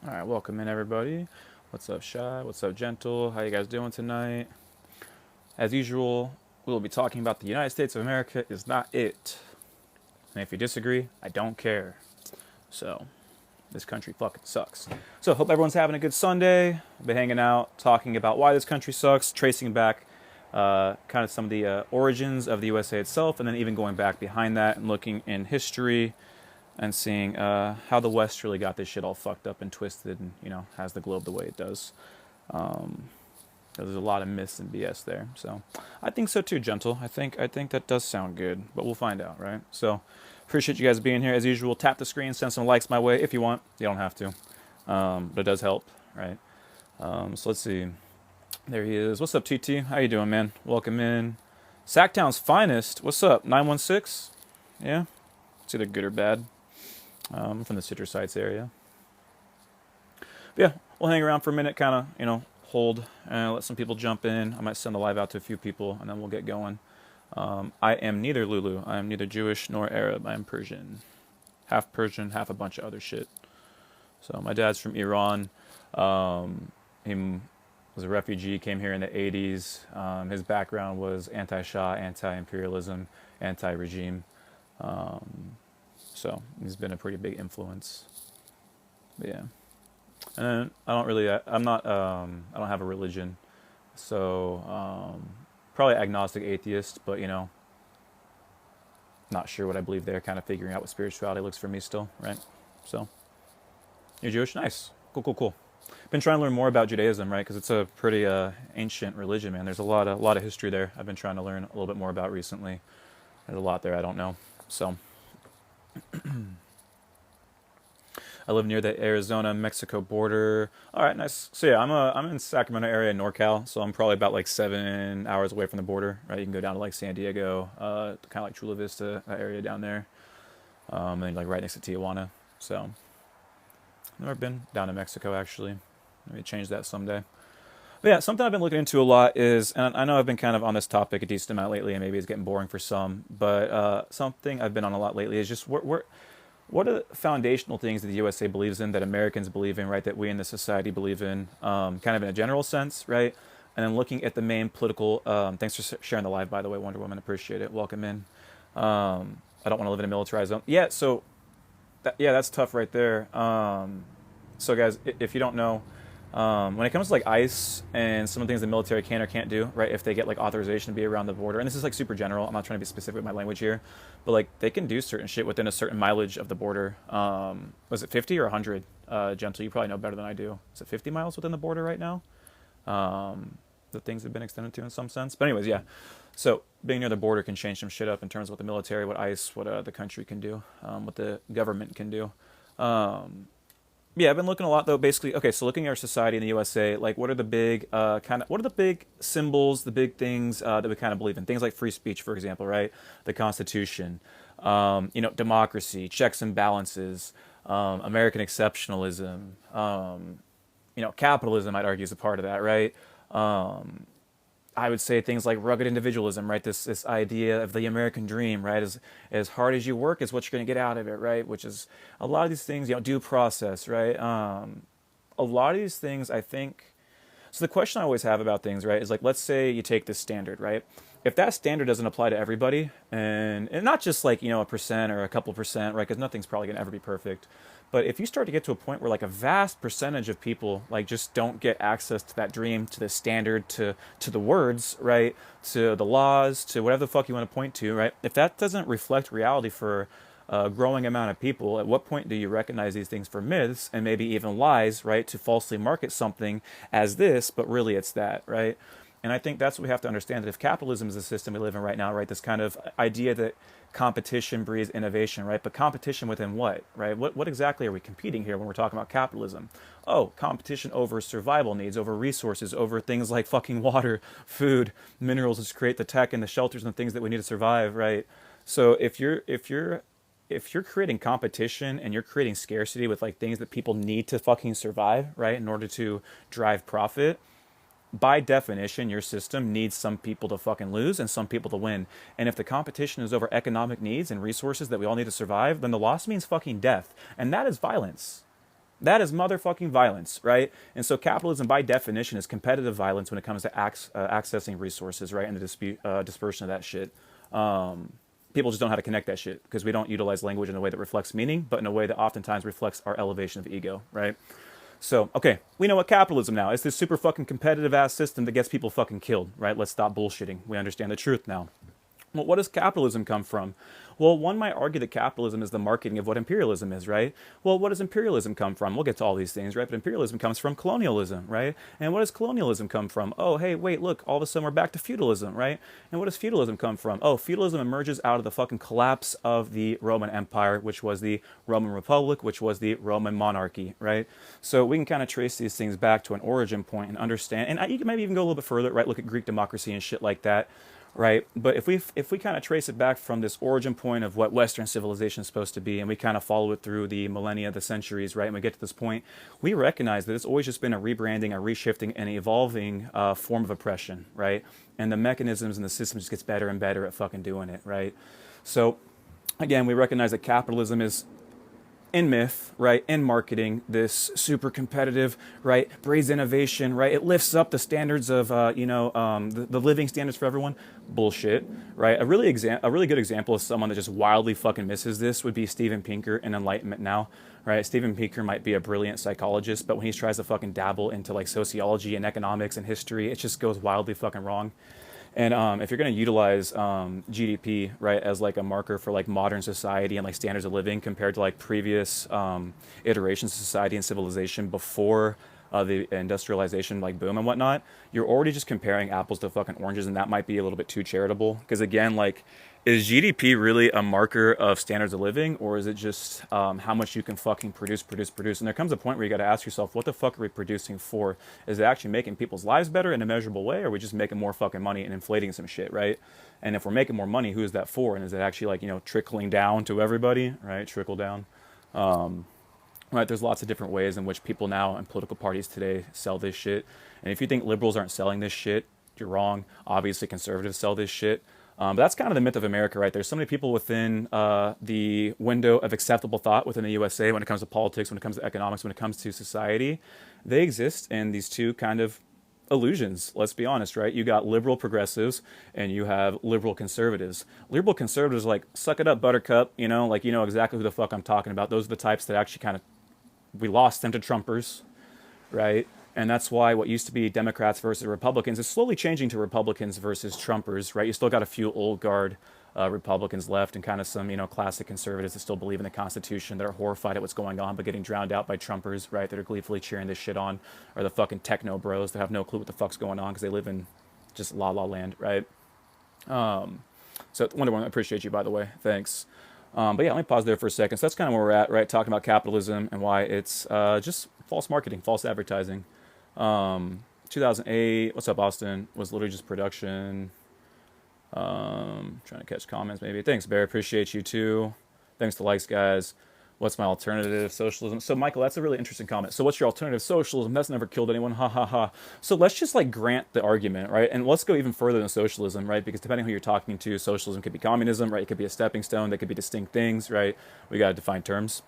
All right, welcome in everybody. What's up, Shy? What's up, Gentle? How you guys doing tonight? As usual, we will be talking about the United States of America is not it. And if you disagree, I don't care. So, this country fucking sucks. So, hope everyone's having a good Sunday. Been hanging out, talking about why this country sucks, tracing back kind of some of the origins of the USA itself, and then even going back behind that and looking in history and seeing how the West really got this shit all fucked up and twisted and, has the globe the way it does. There's a lot of myths and BS there. So I think so too, Gentle. I think that does sound good, but we'll find out, right? So appreciate you guys being here. As usual, tap the screen, send some likes my way if you want. You don't have to, but it does help, right? So let's see. There he is. What's up, TT? How you doing, man? Welcome in. Sacktown's finest. What's up, 916? Yeah? It's either good or bad. From the Citrus Heights area. But yeah, we'll hang around for a minute, kind of, hold and let some people jump in. I might send the live out to a few people, and then we'll get going. I am neither Lulu. I am neither Jewish nor Arab. I am Persian. Half Persian, half a bunch of other shit. So my dad's from Iran. He was a refugee, came here in the 80s. His background was anti-Shah, anti-imperialism, anti-regime. So he's been a pretty big influence. But yeah. And then I don't have a religion. So probably agnostic atheist, but not sure what I believe there, kind of figuring out what spirituality looks for me still, right? So you're Jewish? Nice. Cool, cool, cool. Been trying to learn more about Judaism, right? Because it's a pretty ancient religion, man. There's a lot of history there. I've been trying to learn a little bit more about recently. There's a lot there I don't know. So I live near the Arizona-Mexico border. All right, nice. So yeah, I'm in Sacramento area, NorCal. So I'm probably about like 7 hours away from the border. Right, you can go down to like San Diego, kind of like Chula Vista, that area down there, and then like right next to Tijuana. So never been down to Mexico actually. Maybe change that someday. But yeah, something I've been looking into a lot is, and I know I've been kind of on this topic a decent amount lately, and maybe it's getting boring for some, but something I've been on a lot lately is just what are the foundational things that the USA believes in, that Americans believe in, right? That we in the society believe in, kind of in a general sense, right? And then looking at the main political. Thanks for sharing the live, by the way, Wonder Woman. Appreciate it. Welcome in. I don't want to live in a militarized zone. Yeah, so that's tough right there. So guys, if you don't know, when it comes to like ICE and some of the things the military can or can't do, right? If they get like authorization to be around the border, and this is like super general, I'm not trying to be specific with my language here, but like they can do certain shit within a certain mileage of the border. Was it 50 or 100? Gentle, you probably know better than I do. Is it 50 miles within the border right now? The things have been extended to in some sense. But anyways, yeah. So being near the border can change some shit up in terms of what the military, what ICE, what the country can do, what the government can do. Yeah, I've been looking a lot though. Basically, okay, so looking at our society in the USA, like what are the big what are the big symbols, the big things that we kind of believe in? Things like free speech, for example, right? The Constitution, democracy, checks and balances, American exceptionalism, capitalism. I'd argue is a part of that, right? I would say things like rugged individualism, right? This idea of the American dream, right? As hard as you work is what you're going to get out of it, right? Which is a lot of these things, due process, right? A lot of these things, I think. So the question I always have about things, right, is like, let's say you take this standard, right? If that standard doesn't apply to everybody, and not just like, a percent or a couple percent, right? Because nothing's probably going to ever be perfect. But if you start to get to a point where like a vast percentage of people like just don't get access to that dream, to the standard, to the words, right, to the laws, to whatever the fuck you want to point to, right? If that doesn't reflect reality for a growing amount of people, at what point do you recognize these things for myths and maybe even lies, right, to falsely market something as this, but really it's that, right? And I think that's what we have to understand, that if capitalism is the system we live in right now, right, this kind of idea that competition breeds innovation, right? But competition within what, right? What exactly are we competing here when we're talking about capitalism? Oh, competition over survival needs, over resources, over things like fucking water, food, minerals to create the tech and the shelters and the things that we need to survive, right? So if you're creating competition and you're creating scarcity with like things that people need to fucking survive, right, in order to drive profit, by definition, your system needs some people to fucking lose and some people to win. And if the competition is over economic needs and resources that we all need to survive, then the loss means fucking death. And that is violence. That is motherfucking violence, right? And so capitalism, by definition, is competitive violence when it comes to accessing resources, right, and the dispersion of that shit. People just don't know how to connect that shit because we don't utilize language in a way that reflects meaning, but in a way that oftentimes reflects our elevation of ego, right? So, okay, we know what capitalism now. It's this super fucking competitive ass system that gets people fucking killed, right? Let's stop bullshitting. We understand the truth now. Well, what does capitalism come from? Well, one might argue that capitalism is the marketing of what imperialism is, right? Well, what does imperialism come from? We'll get to all these things, right? But imperialism comes from colonialism, right? And what does colonialism come from? Oh, hey, wait, look, all of a sudden we're back to feudalism, right? And what does feudalism come from? Oh, feudalism emerges out of the fucking collapse of the Roman Empire, which was the Roman Republic, which was the Roman monarchy, right? So we can kind of trace these things back to an origin point and understand, and you can maybe even go a little bit further, right? Look at Greek democracy and shit like that, right? But if we kind of trace it back from this origin point of what Western civilization is supposed to be, and we kind of follow it through the millennia, the centuries, right, and we get to this point, we recognize that it's always just been a rebranding, a reshifting, and evolving form of oppression, right? And the mechanisms and the system just gets better and better at fucking doing it, right? So again, we recognize that capitalism is in myth, right, in marketing, this super competitive, right, breeds innovation, right, it lifts up the standards of, the living standards for everyone. Bullshit, right? A really good example of someone that just wildly fucking misses this would be Steven Pinker in Enlightenment Now, right? Steven Pinker might be a brilliant psychologist, but when he tries to fucking dabble into like sociology and economics and history, it just goes wildly fucking wrong. And if you're going to utilize GDP, right, as like a marker for like modern society and like standards of living compared to like previous iterations of society and civilization before the industrialization like boom and whatnot, you're already just comparing apples to fucking oranges, and that might be a little bit too charitable. Because again, like, is GDP really a marker of standards of living, or is it just how much you can fucking produce? And there comes a point where you got to ask yourself, what the fuck are we producing for? Is it actually making people's lives better in a measurable way, or are we just making more fucking money and inflating some shit, right? And if we're making more money, who is that for? And is it actually like, trickling down to everybody, right? Trickle down. Right, there's lots of different ways in which people now and political parties today sell this shit. And if you think liberals aren't selling this shit, you're wrong. Obviously, conservatives sell this shit. But that's kind of the myth of America, right? There's so many people within the window of acceptable thought within the USA when it comes to politics, when it comes to economics, when it comes to society. They exist in these two kind of illusions, let's be honest, right? You got liberal progressives and you have liberal conservatives. Liberal conservatives like, suck it up, buttercup, like, exactly who the fuck I'm talking about. Those are the types that actually kind of, we lost them to Trumpers, right? And that's why what used to be Democrats versus Republicans is slowly changing to Republicans versus Trumpers, right? You still got a few old guard Republicans left and kind of some, classic conservatives that still believe in the Constitution, that are horrified at what's going on, but getting drowned out by Trumpers, right? That are gleefully cheering this shit on, or the fucking techno bros that have no clue what the fuck's going on because they live in just la la land, right? So Wonder Woman, I appreciate you, by the way. Thanks. But yeah, let me pause there for a second. So that's kind of where we're at, right? Talking about capitalism and why it's just false marketing, false advertising. 2008, what's up, Austin? Was literally just production. Trying to catch comments maybe. Thanks, Bear. Appreciate you too. Thanks to likes, guys. What's my alternative? Socialism. So, Michael, that's a really interesting comment. So, what's your alternative? Socialism. That's never killed anyone. Ha ha ha. So, let's just like grant the argument, right? And let's go even further than socialism, right? Because depending who you're talking to, socialism could be communism, right? It could be a stepping stone. They could be distinct things, right? We got to define terms.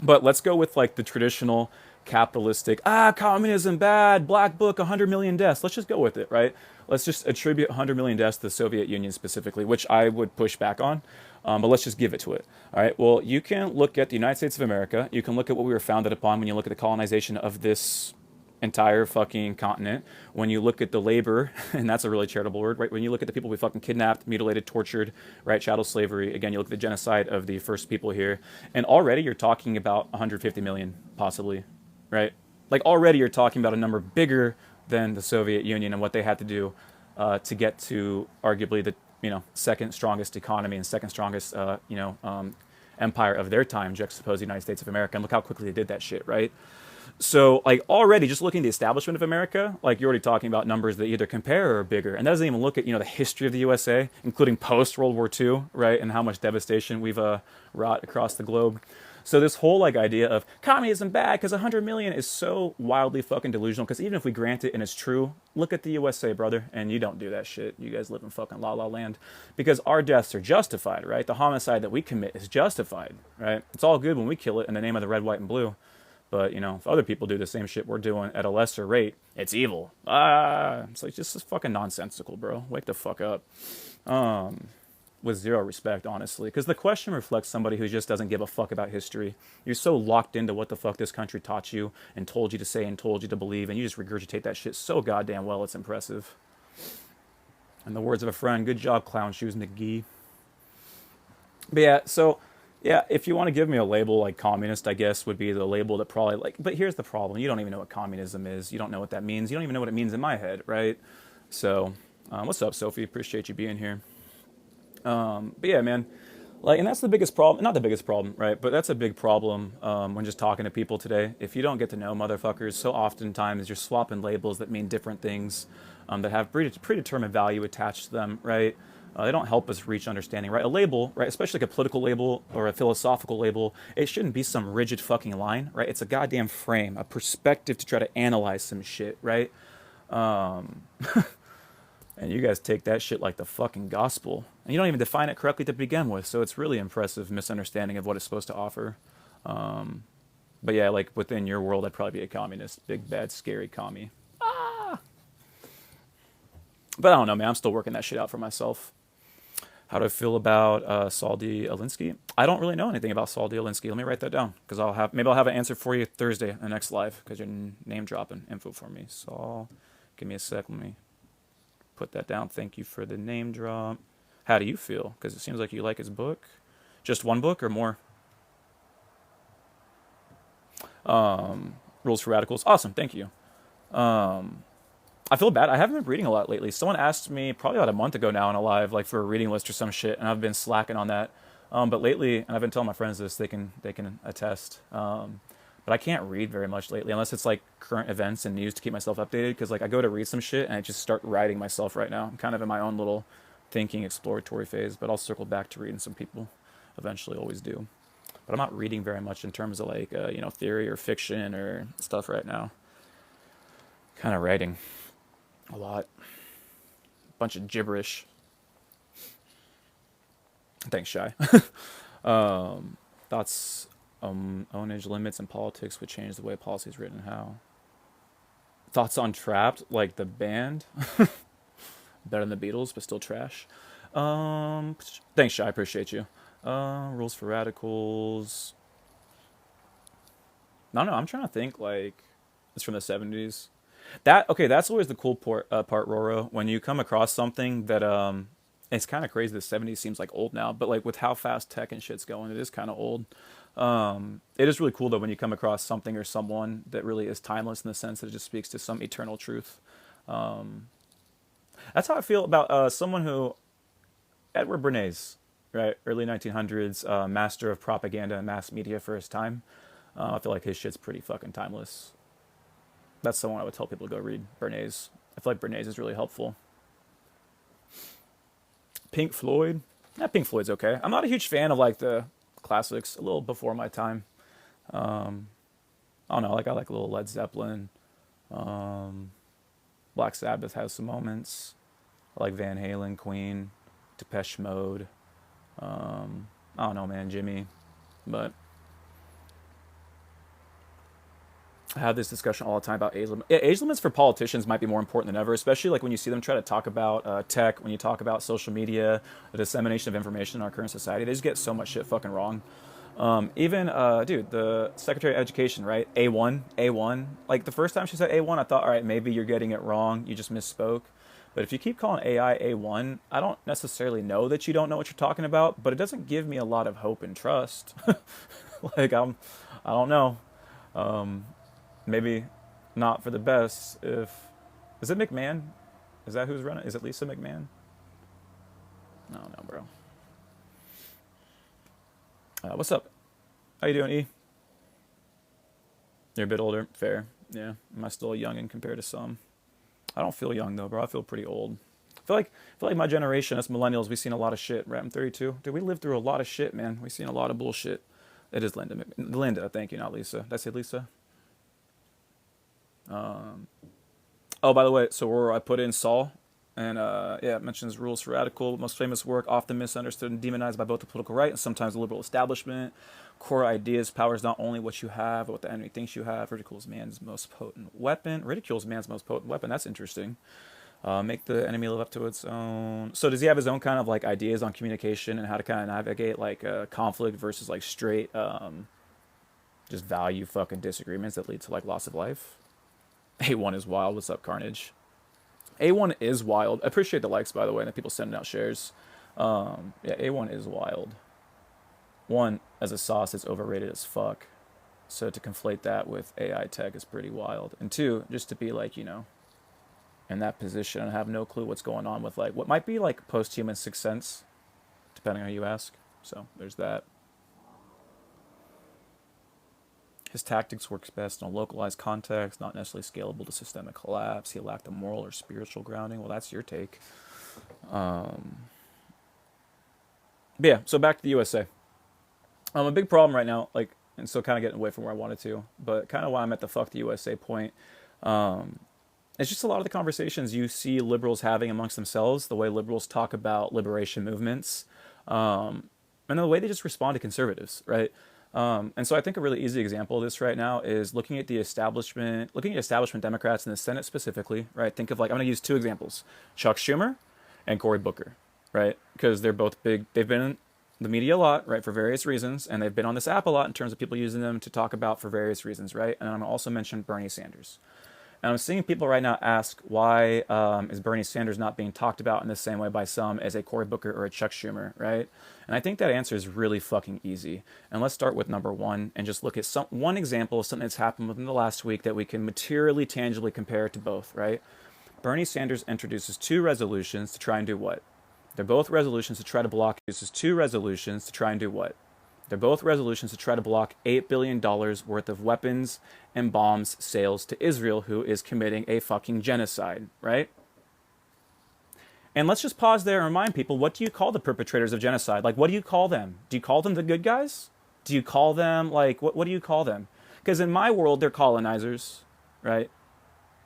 But let's go with like the traditional capitalistic, communism bad, black book, 100 million deaths. Let's just go with it, right? Let's just attribute 100 million deaths to the Soviet Union specifically, which I would push back on. But let's just give it to it. All right. Well, you can look at the United States of America. You can look at what we were founded upon when you look at the colonization of this entire fucking continent. When you look at the labor, and that's a really charitable word, right? When you look at the people we fucking kidnapped, mutilated, tortured, right? Chattel slavery. Again, you look at the genocide of the first people here. And already you're talking about 150 million, possibly, right? Like already you're talking about a number bigger than the Soviet Union and what they had to do to get to arguably the second strongest economy and second strongest empire of their time, juxtapose the United States of America, and look how quickly they did that shit, right? So like already just looking at the establishment of America, like you're already talking about numbers that either compare or are bigger, and that doesn't even look at the history of the USA, including post World War II, right, and how much devastation we've wrought across the globe. So this whole like idea of communism bad because 100 million is so wildly fucking delusional. Because even if we grant it and it's true, look at the USA, brother, and you don't do that shit. You guys live in fucking la la land, because our deaths are justified, right? The homicide that we commit is justified, right? It's all good when we kill it in the name of the red, white, and blue. But, you know, if other people do the same shit we're doing at a lesser rate, it's evil. Ah, it's like, just fucking nonsensical, bro. Wake the fuck up. With zero respect, honestly. Because the question reflects somebody who just doesn't give a fuck about history. You're so locked into what the fuck this country taught you and told you to say and told you to believe, and you just regurgitate that shit so goddamn well, it's impressive. In the words of a friend, good job, Clown Shoes McGee. But yeah, so yeah, if you want to give me a label like communist, I guess would be the label that probably like. But here's the problem: you don't even know what communism is. You don't know what that means. You don't even know what it means in my head, right? So, what's up, Sophie? Appreciate you being here. But yeah, man, like, and that's the biggest problem. Not the biggest problem, right? But that's a big problem when just talking to people today. If you don't get to know motherfuckers, so oftentimes you're swapping labels that mean different things, that have predetermined value attached to them, right? They don't help us reach understanding, right? A label, right, especially like a political label or a philosophical label, it shouldn't be some rigid fucking line, right? It's a goddamn frame, a perspective to try to analyze some shit, right? Um, and you guys take that shit like the fucking gospel. And you don't even define it correctly to begin with, so it's really impressive misunderstanding of what it's supposed to offer. But yeah, like within your world, I'd probably be a communist. Big, bad, scary commie. But I don't know, man. I'm still working that shit out for myself. How do I feel about Saul D. Alinsky? I don't really know anything about Saul D. Alinsky. Let me write that down because maybe I'll have an answer for you Thursday, the next live, because you're name dropping info for me. Saul, give me a sec. Let me put that down. Thank you for the name drop. How do you feel? Because it seems like you like his book. Just one book or more? Rules for Radicals. Awesome. Thank you. I feel bad. I haven't been reading a lot lately. Someone asked me probably about a month ago now in a live, like for a reading list or some shit, and I've been slacking on that. But lately, and I've been telling my friends this, they can attest. But I can't read very much lately, unless it's like current events and news to keep myself updated. Because like I go to read some shit and I just start writing myself right now. I'm kind of in my own little thinking exploratory phase, but I'll circle back to reading some people. Eventually, always do. But I'm not reading very much in terms of like theory or fiction or stuff right now. Kind of writing a lot. Bunch of gibberish. Thanks, Shy. Thoughts ownage limits and politics would change the way policy is written. How? Thoughts on Trapped, like the band? Better than the Beatles, but still trash. Thanks, Shy. I appreciate you. Rules for Radicals. No, I'm trying to think, like, it's from the 70s. That's always the cool part, Roro, when you come across something that it's kind of crazy. The 70s seems like old now, but like with how fast tech and shit's going, it is kind of old. It is really cool though when you come across something or someone that really is timeless in the sense that it just speaks to some eternal truth. That's how I feel about someone who Edward Bernays, right, early 1900s, master of propaganda and mass media for his time. I feel like his shit's pretty fucking timeless. That's someone I would tell people to go read, Bernays. I feel like Bernays is really helpful. Pink Floyd? Yeah, Pink Floyd's okay. I'm not a huge fan of like the classics, a little before my time. I don't know, like I like a little Led Zeppelin. Black Sabbath has some moments. I like Van Halen, Queen, Depeche Mode. I don't know, man, Jimmy. But I have this discussion all the time about age limits. Yeah, age limits for politicians might be more important than ever, especially like when you see them try to talk about tech, when you talk about social media, the dissemination of information in our current society. They just get so much shit fucking wrong. Even, dude, the Secretary of Education, right? A1. Like the first time she said A1, I thought, all right, maybe you're getting it wrong. You just misspoke. But if you keep calling AI A1, I don't necessarily know that you don't know what you're talking about, but it doesn't give me a lot of hope and trust. Like I don't know. Maybe not for the best. Is it McMahon? Is that who's running? Is it Lisa McMahon? I don't know, bro. What's up? How you doing, E? You're a bit older. Fair. Yeah. Am I still a youngin' compared to some? I don't feel young though, bro. I feel pretty old. I feel like my generation, us millennials, we've seen a lot of shit. Right? I'm 32. Dude, we lived through a lot of shit, man. We've seen a lot of bullshit. It is Linda. Linda, thank you, not Lisa. Did I say Lisa? Oh, by the way, so where I put in Saul, and yeah, it mentions Rules for Radical, most famous work, often misunderstood and demonized by both the political right and sometimes the liberal establishment. Core ideas, power is not only what you have, but what the enemy thinks you have. Ridicules man's most potent weapon. Ridicules man's most potent weapon. That's interesting. Make the enemy live up to its own. So does he have his own kind of like ideas on communication and how to kind of navigate like conflict versus like straight just value fucking disagreements that lead to like loss of life? A1 is wild. What's up, Carnage? A1 is wild. I appreciate the likes, by the way, and the people sending out shares. Yeah, A1 is wild. One, as a sauce, it's overrated as fuck. So to conflate that with AI tech is pretty wild. And two, just to be like, in that position and have no clue what's going on with like what might be like post-human sixth sense, depending on who you ask. So there's that. His tactics works best in a localized context, not necessarily scalable to systemic collapse. He lacked a moral or spiritual grounding. Well, that's your take. But yeah, so back to the USA. A big problem right now, like, and so kind of getting away from where I wanted to, but kind of why I'm at the fuck the USA point. It's just a lot of the conversations you see liberals having amongst themselves, the way liberals talk about liberation movements, and the way they just respond to conservatives, right? And so I think a really easy example of this right now is looking at establishment Democrats in the Senate specifically, right? Think of like, I'm going to use two examples, Chuck Schumer and Cory Booker, right? Because they're both big, they've been in the media a lot, right, for various reasons, and they've been on this app a lot in terms of people using them to talk about for various reasons, right? And I'm going to also mention Bernie Sanders. And I'm seeing people right now ask, why is Bernie Sanders not being talked about in the same way by some as a Cory Booker or a Chuck Schumer, right? And I think that answer is really fucking easy. And let's start with number one and just look at one example of something that's happened within the last week that we can materially, tangibly compare to both, right? Bernie Sanders introduces two resolutions to try and do what? They're both resolutions to try to block. Uses two resolutions to try and do what? They're both resolutions to try to block $8 billion worth of weapons and bombs sales to Israel, who is committing a fucking genocide, right? And let's just pause there and remind people, what do you call the perpetrators of genocide? Like, what do you call them? Do you call them the good guys? Do you call them, like, what do you call them? Because in my world, they're colonizers, right?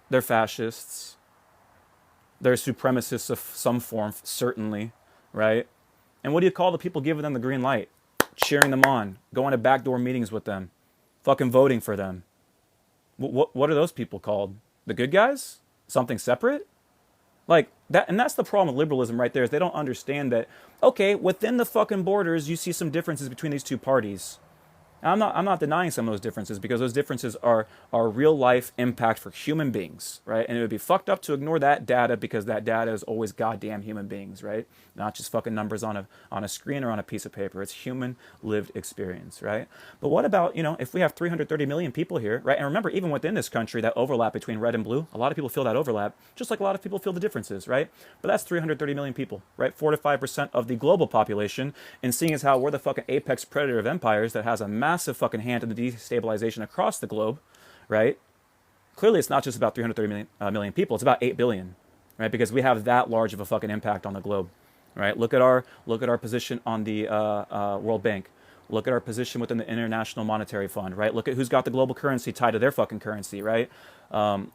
They're fascists. They're supremacists of some form, certainly, right? And what do you call the people giving them the green light? Cheering them on, going to backdoor meetings with them, fucking voting for them. What are those people called? The good guys? Something separate? Like that, and that's the problem with liberalism right there, is they don't understand that, okay, within the fucking borders, you see some differences between these two parties. I'm not denying some of those differences, because those differences are real life impact for human beings, right? And it would be fucked up to ignore that data, because that data is always goddamn human beings, right? Not just fucking numbers on a screen or on a piece of paper. It's human lived experience, right? But what about, if we have 330 million people here, right? And remember, even within this country, that overlap between red and blue, a lot of people feel that overlap, just like a lot of people feel the differences, right? But that's 330 million people, right? 4 to 5% of the global population. And seeing as how we're the fucking apex predator of empires that has a massive fucking hand in the destabilization across the globe, right? Clearly, it's not just about 330 million people. It's about 8 billion, right? Because we have that large of a fucking impact on the globe, right? Look at our position on the World Bank. Look at our position within the International Monetary Fund, right? Look at who's got the global currency tied to their fucking currency, right?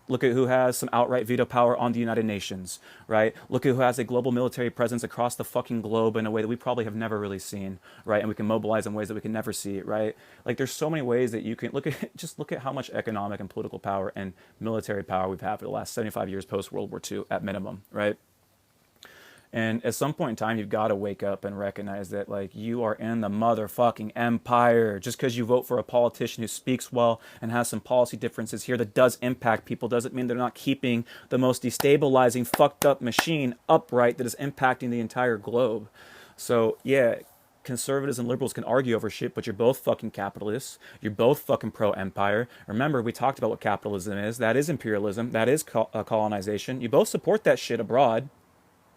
Look at who has some outright veto power on the United Nations, right? Look at who has a global military presence across the fucking globe in a way that we probably have never really seen, right? And we can mobilize in ways that we can never see, right? Like, there's so many ways that you can look at how much economic and political power and military power we've had for the last 75 years post World War II at minimum, right? And at some point in time, you've got to wake up and recognize that, like, you are in the motherfucking empire. Just because you vote for a politician who speaks well and has some policy differences here that does impact people doesn't mean they're not keeping the most destabilizing, fucked up machine upright that is impacting the entire globe. So, yeah, conservatives and liberals can argue over shit, but you're both fucking capitalists. You're both fucking pro-empire. Remember, we talked about what capitalism is. That is imperialism. That is colonization. You both support that shit abroad.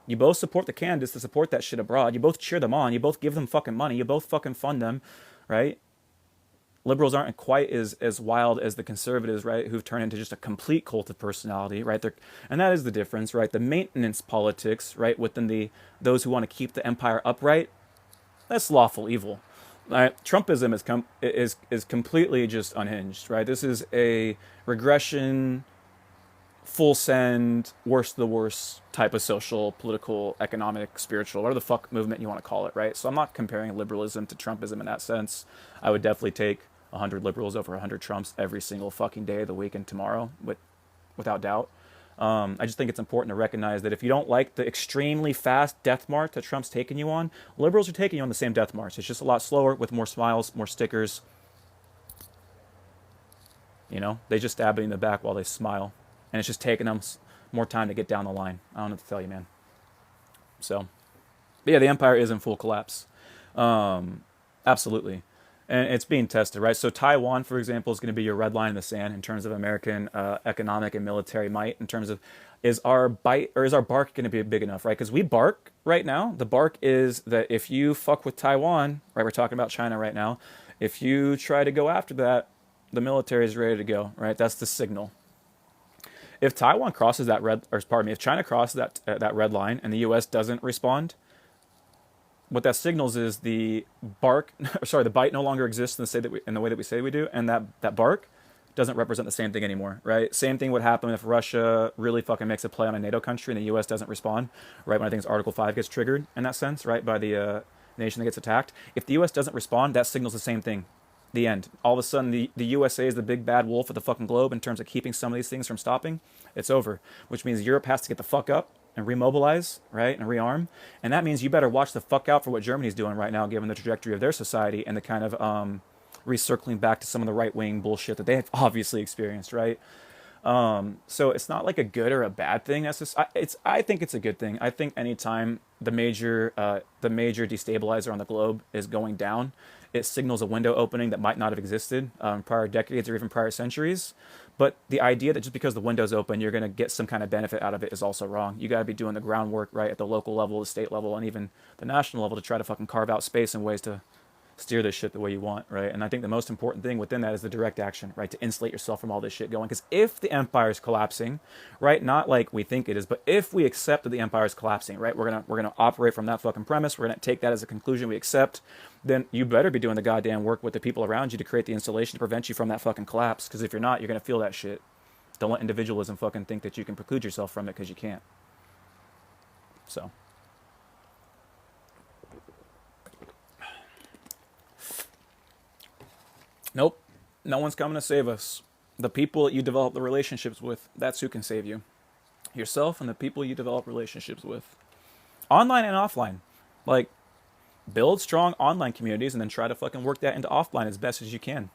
You both support the candidates to support that shit abroad. You both cheer them on. You both give them fucking money. You both fucking fund them, right? Liberals aren't quite as wild as the conservatives, right, who've turned into just a complete cult of personality, right? And that is the difference, right? The maintenance politics, right, within those who want to keep the empire upright, that's lawful evil. Right? Trumpism is completely just unhinged, right? This is a regression full send, worst of the worst type of social, political, economic, spiritual, whatever the fuck movement you want to call it, right? So I'm not comparing liberalism to Trumpism in that sense. I would definitely take 100 liberals over 100 Trumps every single fucking day of the week and tomorrow, without doubt. I just think it's important to recognize that if you don't like the extremely fast death march that Trump's taking you on, liberals are taking you on the same death march. It's just a lot slower with more smiles, more stickers. You know, they just stab it in the back while they smile. And it's just taking them more time to get down the line. I don't know what to tell you, man. So, but yeah, the empire is in full collapse. Absolutely. And it's being tested, right? So Taiwan, for example, is going to be your red line in the sand in terms of American economic and military might. In terms of, is our bite or is our bark going to be big enough, right? Because we bark right now. The bark is that if you fuck with Taiwan, right? We're talking about China right now. If you try to go after that, the military is ready to go, right? That's the signal. If Taiwan crosses that red, or pardon me, if China crosses that red line and the U.S. doesn't respond, what that signals is the the bite no longer exists in the way that we say we do, and that bark doesn't represent the same thing anymore, right? Same thing would happen if Russia really fucking makes a play on a NATO country and the U.S. doesn't respond, right? When I think it's Article 5 gets triggered in that sense, right, by the nation that gets attacked. If the U.S. doesn't respond, that signals the same thing. The end. All of a sudden, the USA is the big bad wolf of the fucking globe in terms of keeping some of these things from stopping. It's over, which means Europe has to get the fuck up and remobilize, right, and rearm. And that means you better watch the fuck out for what Germany's doing right now, given the trajectory of their society and the kind of recircling back to some of the right-wing bullshit that they have obviously experienced, right? So it's not like a good or a bad thing. I think it's a good thing. I think anytime the major destabilizer on the globe is going down, it signals a window opening that might not have existed prior decades or even prior centuries. But the idea that just because the window's open, you're going to get some kind of benefit out of it is also wrong. You got to be doing the groundwork, right, at the local level, the state level, and even the national level to try to fucking carve out space and ways to steer this shit the way you want, right? And I think the most important thing within that is the direct action, right? To insulate yourself from all this shit going. Because if the empire is collapsing, right, not like we think it is, but if we accept that the empire is collapsing, right, we're gonna operate from that fucking premise. We're gonna take that as a conclusion we accept. Then you better be doing the goddamn work with the people around you to create the insulation to prevent you from that fucking collapse. Because if you're not, you're gonna feel that shit. Don't let individualism fucking think that you can preclude yourself from it because you can't. So. Nope. No one's coming to save us. The people that you develop the relationships with, that's who can save you. Yourself and the people you develop relationships with. Online and offline. Like, build strong online communities and then try to fucking work that into offline as best as you can.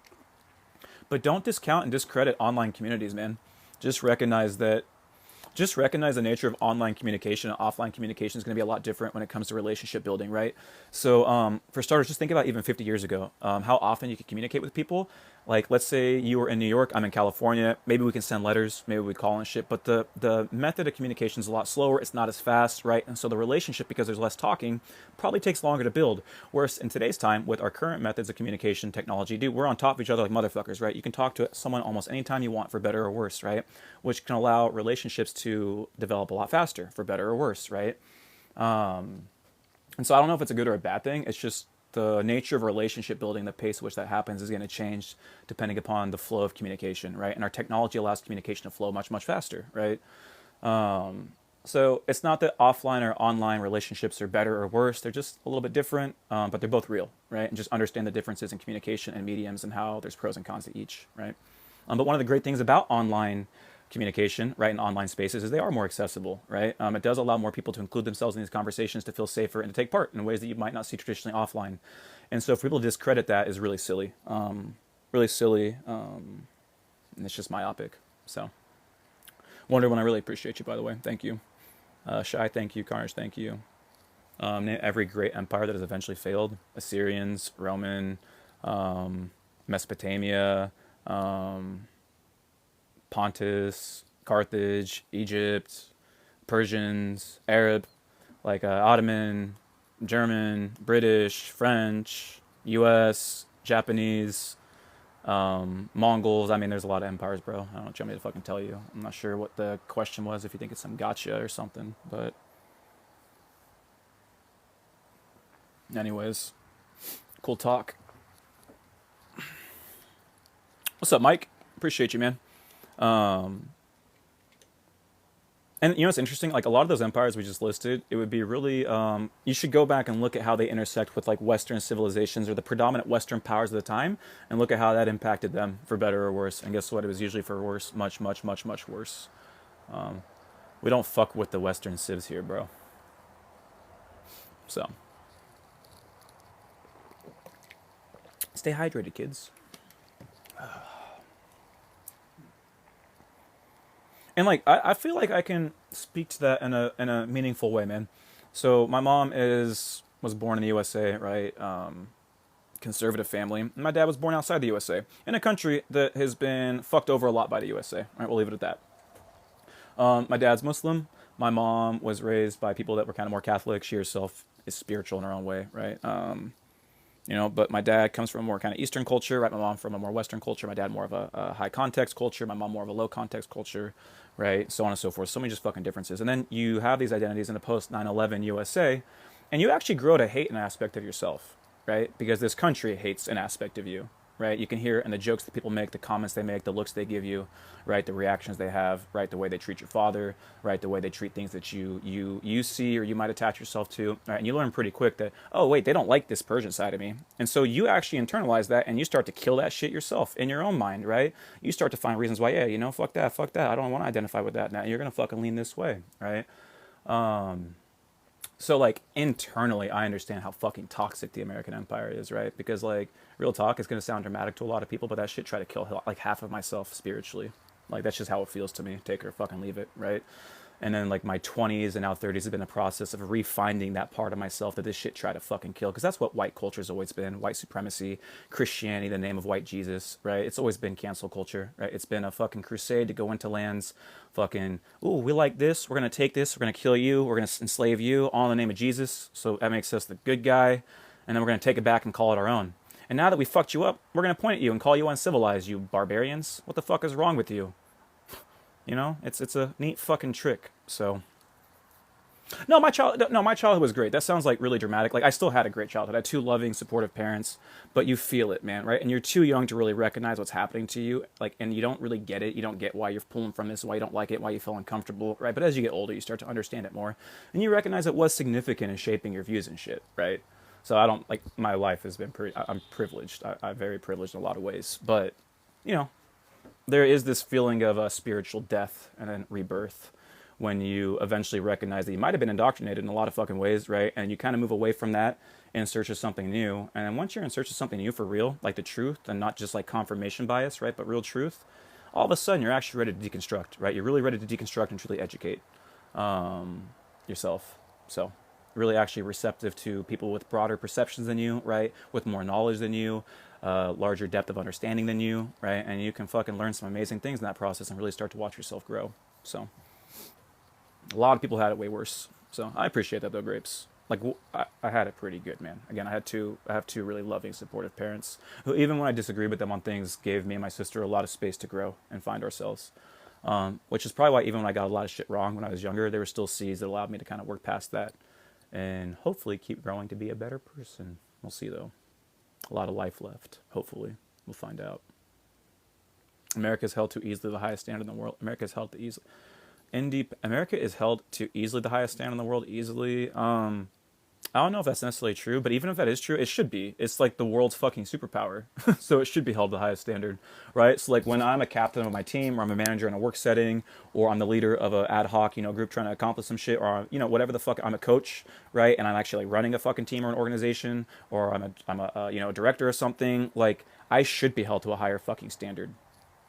But don't discount and discredit online communities, man. Just recognize the nature of online communication and offline communication is going to be a lot different when it comes to relationship building, right? So for starters, just think about even 50 years ago, how often you could communicate with people. Like, let's say you were in New York, I'm in California. Maybe we can send letters, maybe we call and shit. But the method of communication is a lot slower. It's not as fast, right? And so the relationship, because there's less talking, probably takes longer to build. Whereas in today's time, with our current methods of communication technology, dude, we're on top of each other like motherfuckers, right? You can talk to someone almost anytime you want, for better or worse, right? Which can allow relationships to develop a lot faster, for better or worse, right? And so I don't know if it's a good or a bad thing. It's just the nature of relationship building, the pace at which that happens is going to change depending upon the flow of communication, right? And our technology allows communication to flow much, much faster, right? So it's not that offline or online relationships are better or worse. They're just a little bit different, but they're both real, right? And just understand the differences in communication and mediums and how there's pros and cons to each, right? But one of the great things about online communication, right, in online spaces is they are more accessible, right? It does allow more people to include themselves in these conversations, to feel safer, and to take part in ways that you might not see traditionally offline. And so for people to discredit that is really silly, and it's just myopic. So, Wonder One, I really appreciate you, by the way. Thank you. Shy, thank you. Carnage, thank you. Name every great empire that has eventually failed: Assyrians, Roman, Mesopotamia, Pontus, Carthage, Egypt, Persians, Arab, like Ottoman, German, British, French, U.S., Japanese, Mongols. I mean, there's a lot of empires, bro. I don't know what you want me to fucking tell you. I'm not sure what the question was, if you think it's some gotcha or something, but anyways, cool talk. What's up, Mike? Appreciate you, man. And you know what's interesting? Like a lot of those empires we just listed, it would be really. You should go back and look at how they intersect with like Western civilizations or the predominant Western powers of the time, and look at how that impacted them for better or worse. And guess what? It was usually for worse, much, much, much, much worse. We don't fuck with the Western civs here, bro. So stay hydrated, kids. And like I feel like I can speak to that in a meaningful way, man. So my mom is was born in the USA, right? Conservative family. My dad was born outside the USA in a country that has been fucked over a lot by the USA. Right, we'll leave it at that. My dad's Muslim. My mom was raised by people that were kind of more Catholic. She herself is spiritual in her own way, right? You know, but my dad comes from a more kind of Eastern culture, right? My mom from a more Western culture. My dad more of a high context culture. My mom more of a low context culture, right? So on and so forth. So many just fucking differences. And then you have these identities in the post 9/11 USA, and you actually grow to hate an aspect of yourself, right? Because this country hates an aspect of you, right? You can hear it in the jokes that people make, the comments they make, the looks they give you, right? The reactions they have, right? The way they treat your father, right? The way they treat things that you see or you might attach yourself to, right? And you learn pretty quick that, oh wait, they don't like this Persian side of me, and so you actually internalize that and you start to kill that shit yourself in your own mind, right? You start to find reasons why, yeah, you know, fuck that, I don't want to identify with that. Now you're gonna fucking lean this way, right? So like internally, I understand how fucking toxic the American empire is, right? Because like real talk is gonna sound dramatic to a lot of people, but that shit try to kill like half of myself spiritually. Like that's just how it feels to me. Take it or fucking leave it, right? And then like my 20s and now 30s have been a process of refinding that part of myself that this shit tried to fucking kill. Because that's what white culture's always been: white supremacy, Christianity, the name of white Jesus, right? It's always been cancel culture, right? It's been a fucking crusade to go into lands, fucking, ooh, we like this, we're gonna take this, we're gonna kill you, we're gonna enslave you, all in the name of Jesus. So that makes us the good guy, and then we're gonna take it back and call it our own. And now that we fucked you up, we're gonna point at you and call you uncivilized, you barbarians. What the fuck is wrong with you? You know, it's a neat fucking trick. So my childhood was great. That sounds like really dramatic. Like I still had a great childhood. I had two loving, supportive parents, but you feel it, man, right? And you're too young to really recognize what's happening to you, like, and you don't really get it. You don't get why you're pulling from this, why you don't like it, why you feel uncomfortable, right? But as you get older, you start to understand it more, and you recognize it was significant in shaping your views and shit, right? So I don't like my life has been pretty. I'm privileged. I'm very privileged in a lot of ways, but you know, there is this feeling of a spiritual death and then rebirth when you eventually recognize that you might have been indoctrinated in a lot of fucking ways, right? And you kind of move away from that in search of something new. And then once you're in search of something new for real, like the truth and not just like confirmation bias, right? But real truth, all of a sudden you're actually ready to deconstruct, right? You're really ready to deconstruct and truly educate yourself. So really actually receptive to people with broader perceptions than you, right? With more knowledge than you, larger depth of understanding than you, right? And you can fucking learn some amazing things in that process and really start to watch yourself grow. So a lot of people had it way worse. So I appreciate that though, Grapes. Like I had it pretty good, man. Again, I have two really loving, supportive parents who, even when I disagreed with them on things, gave me and my sister a lot of space to grow and find ourselves. Which is probably why even when I got a lot of shit wrong when I was younger, there were still seeds that allowed me to kind of work past that and hopefully keep growing to be a better person. We'll see though. A lot of life left. Hopefully, we'll find out. America is held to easily the highest standard in the world. America is held to easily the highest standard in the world. Easily. I don't know if that's necessarily true, but even if that is true, it should be. It's like the world's fucking superpower, so it should be held to the highest standard, right? So like when I'm a captain of my team, or I'm a manager in a work setting, or I'm the leader of an ad hoc, group trying to accomplish some shit, or whatever the fuck, I'm a coach, right? And I'm actually like running a fucking team or an organization, or I'm a director or something. Like I should be held to a higher fucking standard.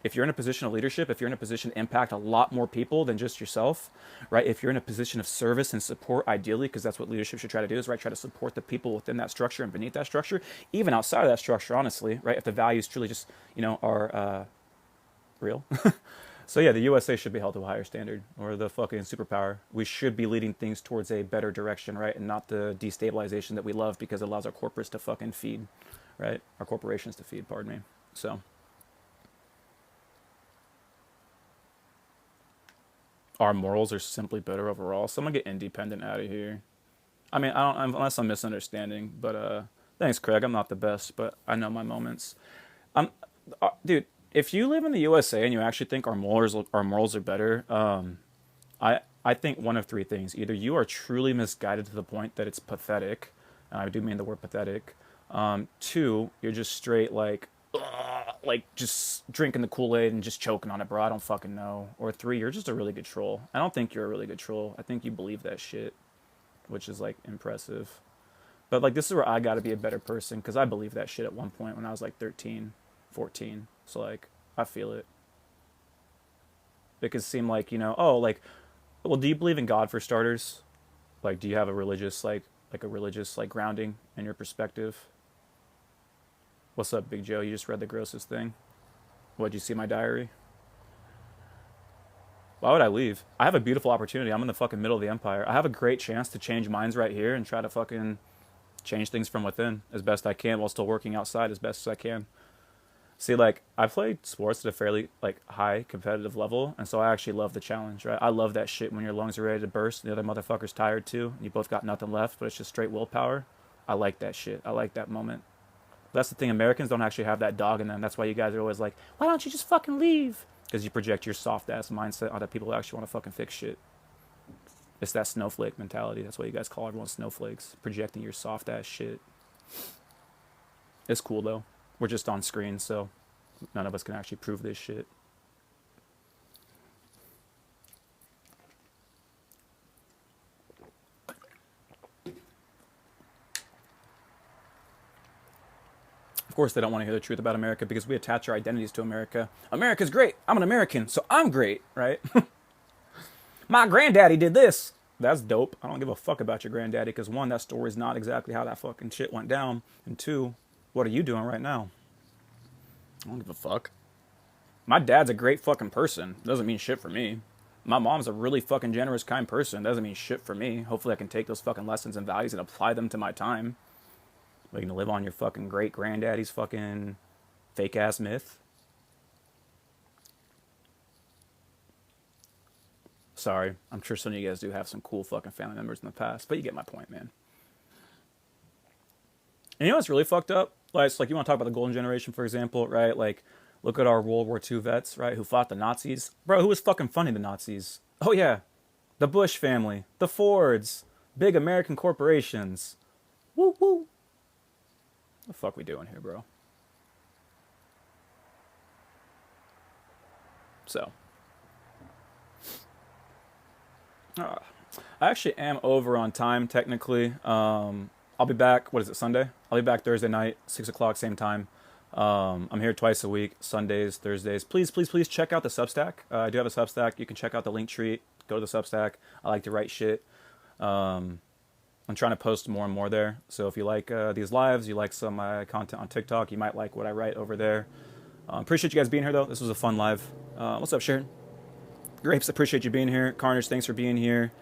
If you're in a position of leadership, if you're in a position to impact a lot more people than just yourself, right? If you're in a position of service and support, ideally, because that's what leadership should try to do, is right, try to support the people within that structure and beneath that structure, even outside of that structure, honestly, right? If the values truly just, are real. So yeah, the USA should be held to a higher standard, or the fucking superpower. We should be leading things towards a better direction, right? And not the destabilization that we love because it allows our corporates to fucking feed, right? Our corporations to feed, pardon me. So. Our morals are simply better overall. Someone get independent out of here. I mean, I don't, unless I'm misunderstanding, but thanks, Craig. I'm not the best, but I know my moments. Dude, if you live in the USA and you actually think our morals are better, I I think one of three things. Either you are truly misguided to the point that it's pathetic, and I do mean the word pathetic. Two, you're just straight like just drinking the Kool-Aid and just choking on it, bro. I don't fucking know. Or three, you're just a really good troll. I don't think you're a really good troll. I think you believe that shit, which is like impressive. But like this is where I got to be a better person because I believed that shit at one point when I was like 13, 14. So like I feel it. It could seem like, oh, like, well, do you believe in God for starters? Like, do you have a religious like a religious like grounding in your perspective? What's up, Big Joe? You just read the grossest thing. What'd you see my diary? Why would I leave? I have a beautiful opportunity. I'm in the fucking middle of the empire. I have a great chance to change minds right here and try to fucking change things from within as best I can while still working outside as best as I can. See, like, I played sports at a fairly, like, high competitive level, and so I actually love the challenge, right? I love that shit when your lungs are ready to burst and the other motherfucker's tired too, and you both got nothing left, but it's just straight willpower. I like that shit. I like that moment. That's the thing. Americans don't actually have that dog in them. That's why you guys are always like, why don't you just fucking leave? Because you project your soft-ass mindset onto people who actually want to fucking fix shit. It's that snowflake mentality. That's why you guys call everyone snowflakes. Projecting your soft-ass shit. It's cool, though. We're just on screen, so none of us can actually prove this shit. Of course, they don't want to hear the truth about America because we attach our identities to America. America's great. I'm an American, so I'm great, right? My granddaddy did this. That's dope. I don't give a fuck about your granddaddy because one, that story's not exactly how that fucking shit went down. And two, what are you doing right now? I don't give a fuck. My dad's a great fucking person. Doesn't mean shit for me. My mom's a really fucking generous, kind person. Doesn't mean shit for me. Hopefully I can take those fucking lessons and values and apply them to my time. Are you gonna live on your fucking great granddaddy's fucking fake ass myth? Sorry, I'm sure some of you guys do have some cool fucking family members in the past, but you get my point, man. And you know what's really fucked up? Like, it's like you want to talk about the golden generation, for example, right? Like, look at our World War II vets, right, who fought the Nazis. Bro, who was fucking funding the Nazis? Oh yeah, the Bush family, the Fords, big American corporations. Woo woo. What the fuck we doing here, bro? So, I actually am over on time technically. I'll be back. What is it? Sunday? I'll be back Thursday night, 6 o'clock, same time. I'm here twice a week, Sundays, Thursdays. Please, please, please check out the Substack. I do have a Substack. You can check out the link tree. Go to the Substack. I like to write shit. I'm trying to post more and more there. So if you like these lives, you like some of my content on TikTok, you might like what I write over there. Appreciate you guys being here, though. This was a fun live. What's up, Sharon? Grapes, appreciate you being here. Carnage, thanks for being here.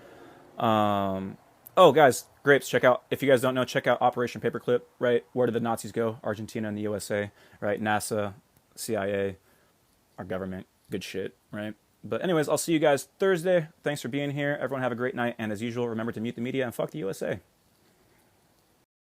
Oh, guys, Grapes, check out, if you guys don't know, check out Operation Paperclip, right? Where did the Nazis go? Argentina and the USA, right? NASA, CIA, our government, good shit, right? But anyways, I'll see you guys Thursday. Thanks for being here. Everyone have a great night. And as usual, remember to mute the media and fuck the USA.